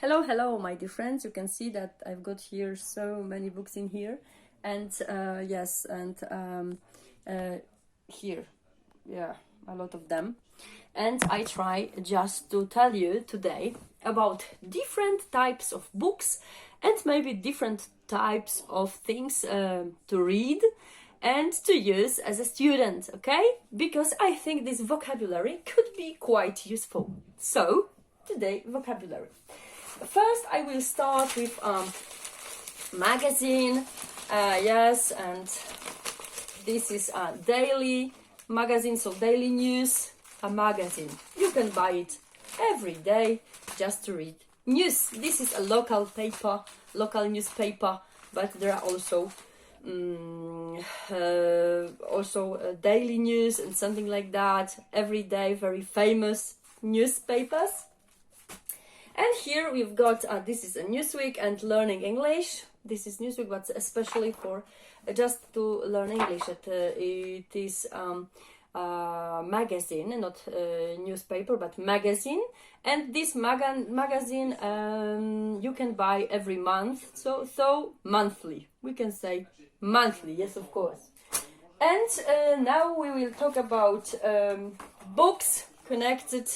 Hello, my dear friends. You can see that I've got here so many books in here, and yes, and here, yeah, a lot of them. And I try just to tell you today about different types of books and maybe different types of things to read and to use as a student, okay? Because I think this vocabulary could be quite useful. So, today, vocabulary. First, I will start with magazine. Yes, and this is a daily magazine, so daily news, a magazine. You can buy it every day just to read news. This is a local paper, local newspaper, but there are also daily news and something like that. Every day, very famous newspapers. And here we've got, this is a Newsweek and Learning English. This is Newsweek, but especially for just to learn English. It is magazine, not newspaper, but magazine. And this magazine you can buy every month, so monthly. We can say monthly, yes, of course. And now we will talk about books connected,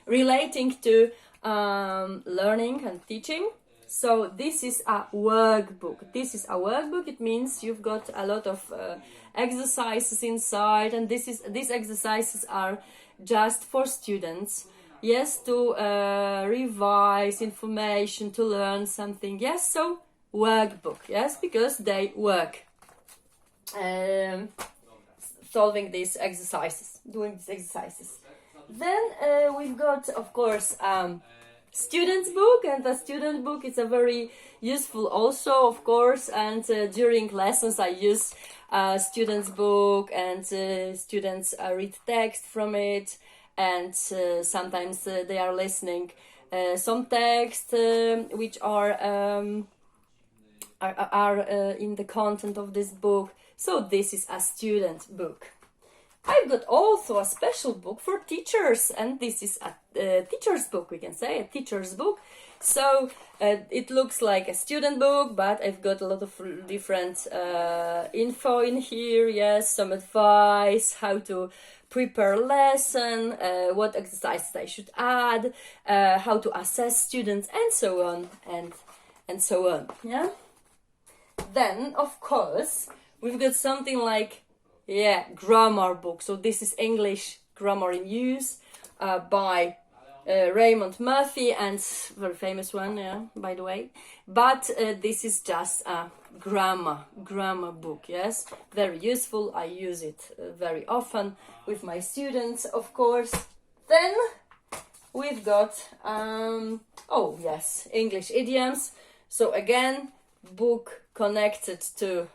relating to learning and teaching. So this is a workbook. It means you've got a lot of exercises inside, and these exercises are just for students. Yes, to revise information, to learn something. Yes, so workbook. Yes, because they work solving these exercises, doing these exercises. Then we've got, of course, student's book, and the student book is a very useful also, of course, and during lessons I use student's book, and students read text from it, and sometimes they are listening some text which are in the content of this book. So this is a student book. I've got also a special book for teachers, and this is a teacher's book, we can say, a teacher's book. So it looks like a student book, but I've got a lot of different info in here, yes, some advice, how to prepare lesson, what exercises I should add, how to assess students, and so on, and so on, yeah? Then, of course, we've got something like grammar book. So this is English Grammar in Use by Raymond Murphy, and very famous one, by the way. But this is just a grammar book, yes, very useful. I use it very often with my students, of course. Then we've got English idioms. So again, book connected to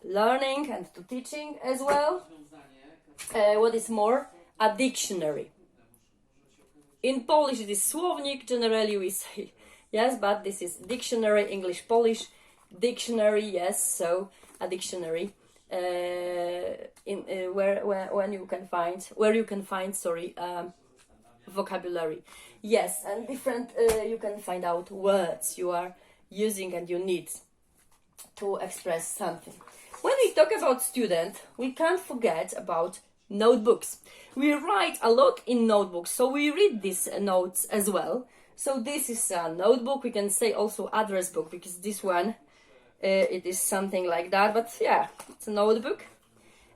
learning and to teaching as well. What is more? A dictionary. In Polish it is słownik, generally we say, yes, but this is dictionary, English Polish dictionary, yes, so a dictionary where you can find vocabulary, yes, and different you can find out words you are using and you need to express something. When we talk about student, we can't forget about notebooks. We write a lot in notebooks, so we read these notes as well. So this is a notebook, we can say also address book, because this one, it is something like that, but yeah, it's a notebook.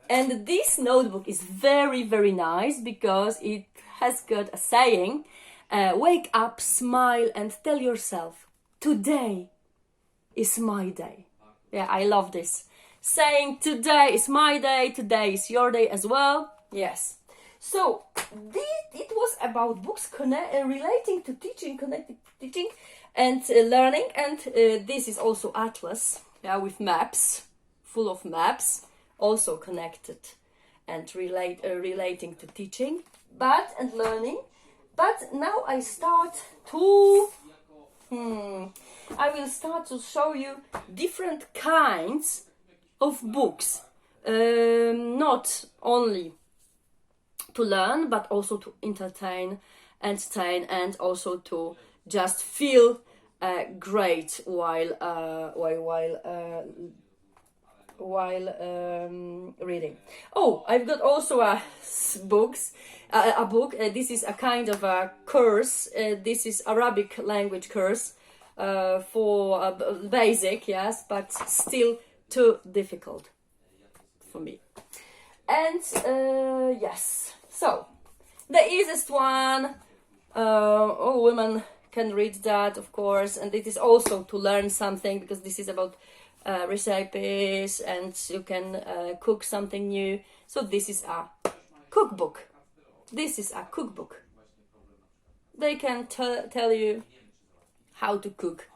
And this notebook is very, very nice because it has got a saying, wake up, smile, and tell yourself, today is my day. Yeah, I love this. Saying today is my day, today is your day as well. Yes. So, it was about books relating to teaching, connected to teaching and learning. And this is also Atlas, with maps, full of maps, also connected and relating to teaching and learning. But now I start to... I will start to show you different kinds of books, not only to learn but also to entertain entertain and also to just feel great while reading. Oh, I've got also a book. This is a kind of a course. This is Arabic language course for basic, yes, but still too difficult for me. And yes, so the easiest one. All women can read that, of course, and it is also to learn something, because this is about recipes and you can cook something new. So this is a cookbook. This is a cookbook. They can tell you how to cook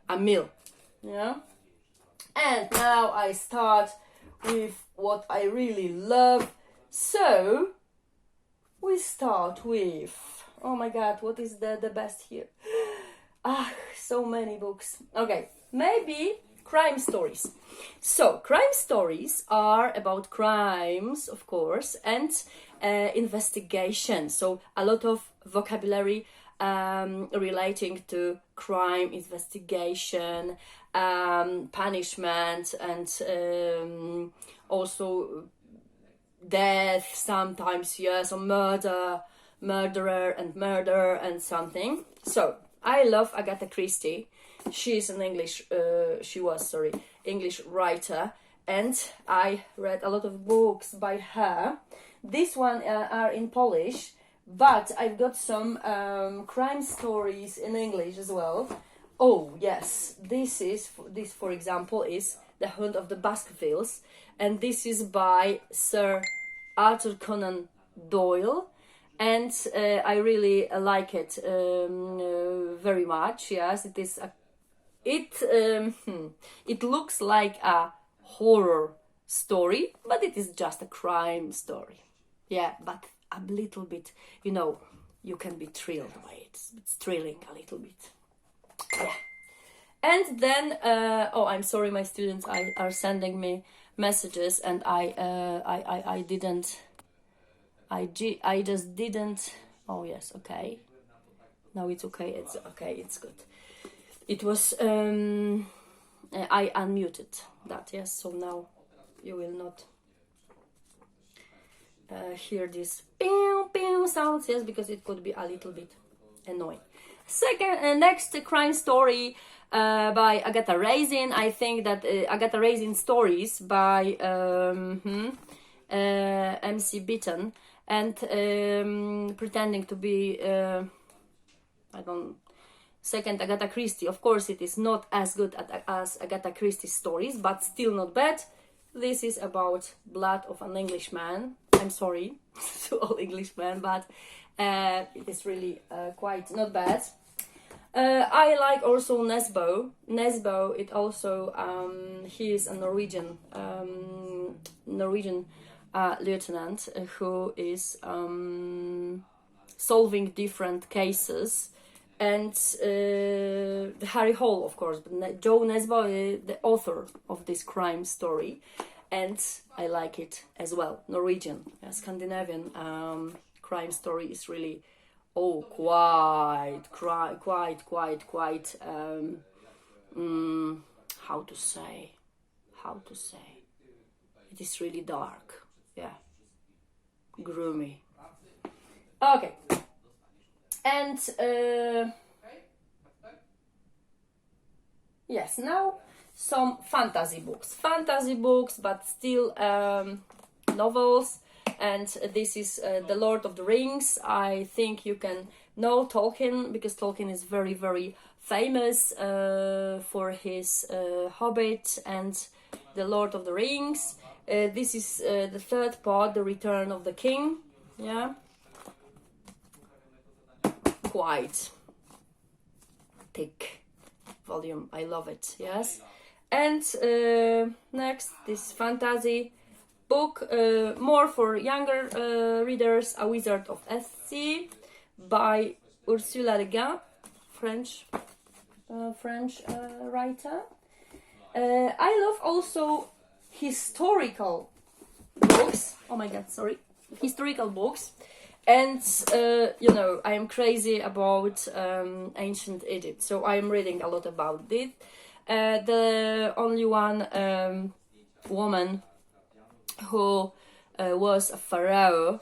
a meal. Yeah. And now I start with what I really love. So we start with, oh my god, what is the best here? So many books. Okay, maybe crime stories. So crime stories are about crimes, of course, and investigation. So a lot of vocabulary relating to crime, investigation, punishment, and also death sometimes, yes, or murderer and murder and something. So I love Agatha Christie. She was English writer, and I read a lot of books by her. This one are in Polish, but I've got some crime stories in English as well. Oh yes, this for example is The Hunt of the Baskervilles, and this is by Sir Arthur Conan Doyle. And I really like it very much. Yes, it is. It looks like a horror story, but it is just a crime story. Yeah, but a little bit, you can be thrilled by it. It's thrilling a little bit. Yeah. And then, I'm sorry, my students are sending me messages, and I just didn't. Oh yes, okay. Now it's okay. It's okay. It's good. It was I unmuted that. Yes, so now you will not hear this pew pew sounds. Yes, because it could be a little bit annoying. Next crime story by Agatha Raisin. I think that Agatha Raisin stories by MC Beaton. And pretending to be second Agatha Christie. Of course it is not as good as Agatha Christie's stories, but still not bad. This is about blood of an Englishman. I'm sorry to all Englishmen, but it is really quite not bad. I like also Nesbo. It also he is a Norwegian lieutenant who is solving different cases, and Harry Hole, of course, but Joe Nesbo is the author of this crime story, and I like it as well. Norwegian, Scandinavian crime story is really quite how to say it is really dark. Yeah, gloomy. Okay, and yes, now some fantasy books, but still novels. And this is The Lord of the Rings. I think you can know Tolkien, because Tolkien is very, very famous for his Hobbit and The Lord of the Rings. This is the third part, The Return of the King. Yeah, quite thick volume. I love it. Yes, and next, this fantasy book, more for younger readers, A Wizard of Etsy by Ursula Le Guin, French writer. I love also historical books. Oh my god, sorry. Historical books. And you know, I am crazy about ancient Egypt, so I am reading a lot about it. The only one woman who was a pharaoh,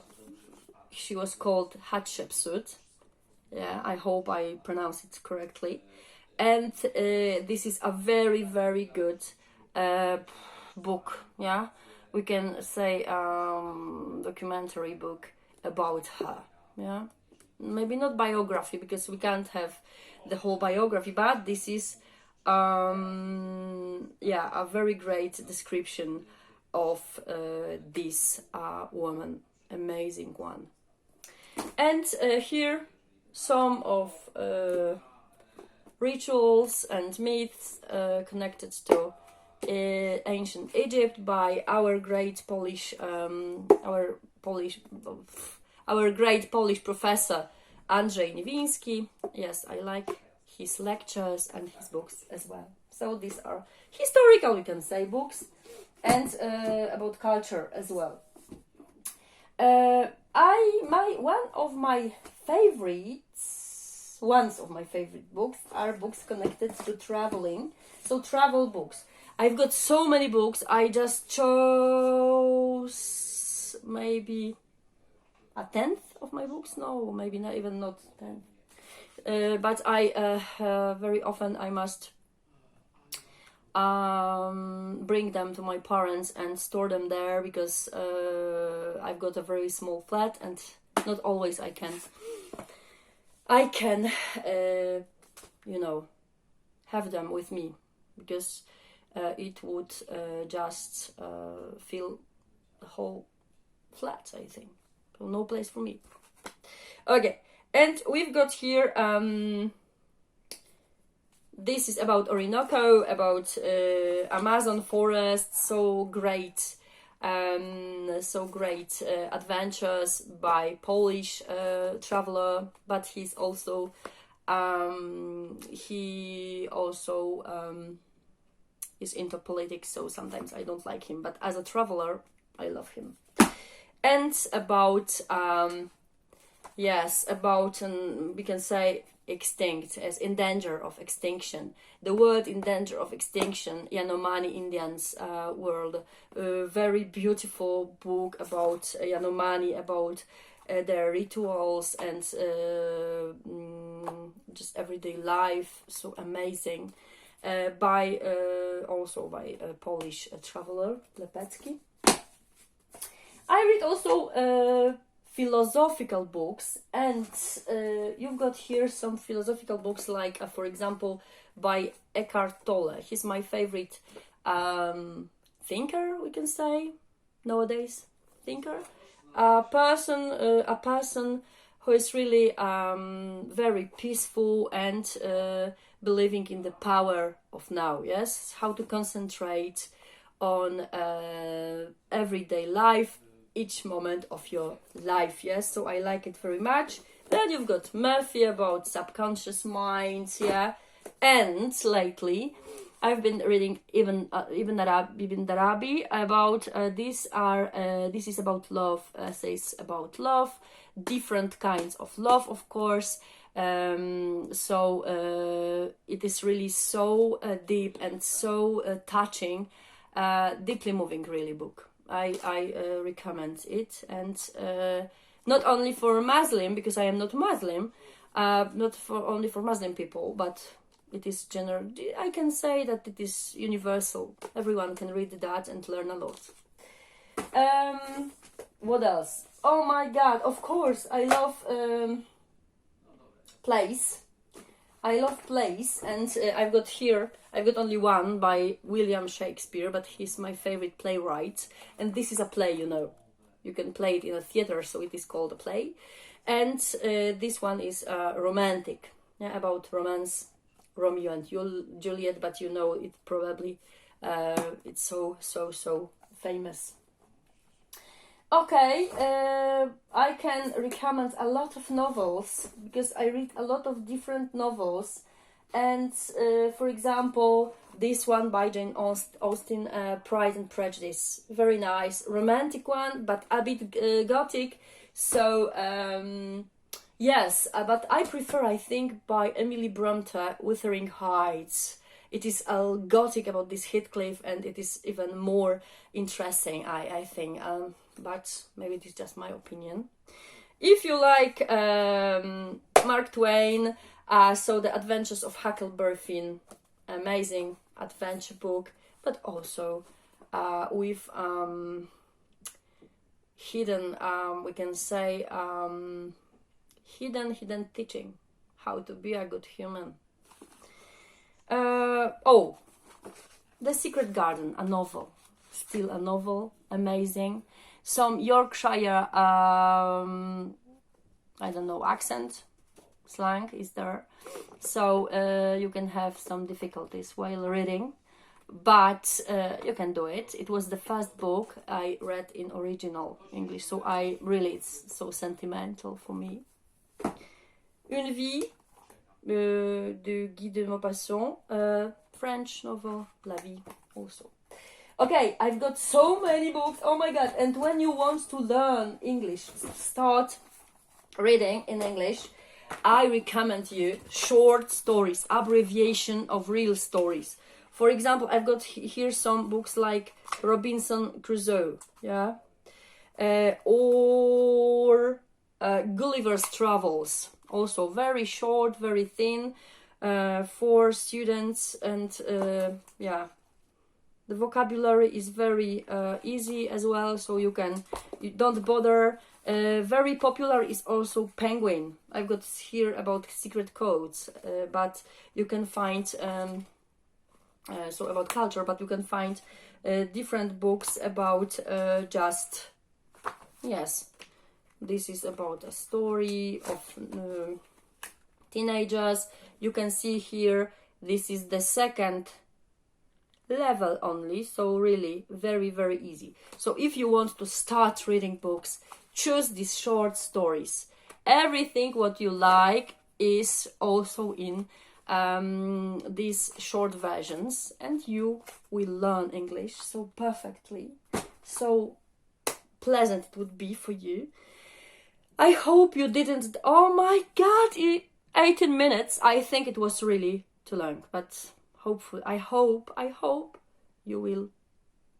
she was called Hatshepsut. Yeah, I hope I pronounce it correctly. And this is a very, very good book. Yeah, we can say documentary book about her. Yeah, maybe not biography, because we can't have the whole biography, but this is yeah, a very great description of this woman, amazing one. And here some of rituals and myths connected to ancient Egypt by our great Polish professor Andrzej Niwiński. Yes, I like his lectures and his books as well. So these are historical, we can say, books, and about culture as well. One of my favorite books are books connected to traveling. So travel books. I've got so many books. I just chose maybe a tenth of my books. No, maybe not even not 10. But I very often I must bring them to my parents and store them there, because I've got a very small flat and not always I can you know, have them with me, because it would just fill the whole flat, I think. So no place for me. Okay, and we've got here this is about Orinoco, about Amazon forest. So great adventures by Polish traveler, but he also is into politics, so sometimes I don't like him, but as a traveler I love him. And about we can say extinct, as in danger of extinction. The word in danger of extinction, Yanomami Indians world. Very beautiful book about Yanomami, about their rituals and just everyday life. So amazing. By a Polish traveler, Lepecki. I read also philosophical books, and you've got here some philosophical books, like for example by Eckhart Tolle. He's my favorite thinker, we can say nowadays. A person who is really very peaceful and believing in the power of now. Yes, how to concentrate on everyday life, each moment of your life. Yes, so I like it very much. Then you've got Murphy about subconscious minds. Yeah, and lately I've been reading Ibn Arabi about this is about love, essays about love, different kinds of love, of course. So it is really so deep and so touching, deeply moving, really book. I recommend it, and not only for Muslim, because I am not Muslim, not for only for Muslim people, but it is general. I can say that it is universal. Everyone can read that and learn a lot. What else? Oh my God! Of course, I love plays. I love plays, and I've got only one by William Shakespeare, but he's my favorite playwright. And this is a play, you can play it in a theater, so it is called a play. And this one is romantic, about romance, Romeo and Juliet, but it probably, it's so famous. Okay, I can recommend a lot of novels, because I read a lot of different novels. And for example, this one by Jane Austen, Pride and Prejudice. Very nice, romantic one, but a bit gothic. So yes, but I prefer, I think, by Emily Bronte, Wuthering Heights. It is gothic about this Heathcliff, and it is even more interesting, I think. But maybe it is just my opinion. If you like Mark Twain, so The Adventures of Huckleberry Finn, amazing adventure book, but also with hidden, we can say, hidden teaching, how to be a good human. Oh, The Secret Garden, a novel, still a novel, amazing. Some Yorkshire, I don't know, accent, slang is there, so you can have some difficulties while reading, but you can do it. It was the first book I read in original English, so it's so sentimental for me. Une vie de Guy de Maupassant, French novel, La Vie also. Okay, I've got so many books, oh my god. And when you want to learn English, start reading in English, I recommend you short stories, abbreviation of real stories. For example, I've got here some books like Robinson Crusoe, yeah, or Gulliver's Travels, also very short, very thin, for students, and yeah, the vocabulary is very easy as well, so you don't bother. Very popular is also Penguin. I've got here about secret codes, but you can find so about culture, but you can find different books about just, yes, this is about a story of teenagers. You can see here, this is the second level only, so really very, very easy. So if you want to start reading books, choose these short stories. Everything what you like is also in these short versions, and you will learn English so perfectly, so pleasant it would be for you. I hope you didn't, oh my god, 18 minutes, I think it was really too long, but hopefully, I hope you will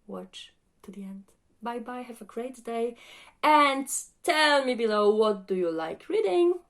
watch to the end. Bye bye, have a great day, and tell me below, what do you like reading?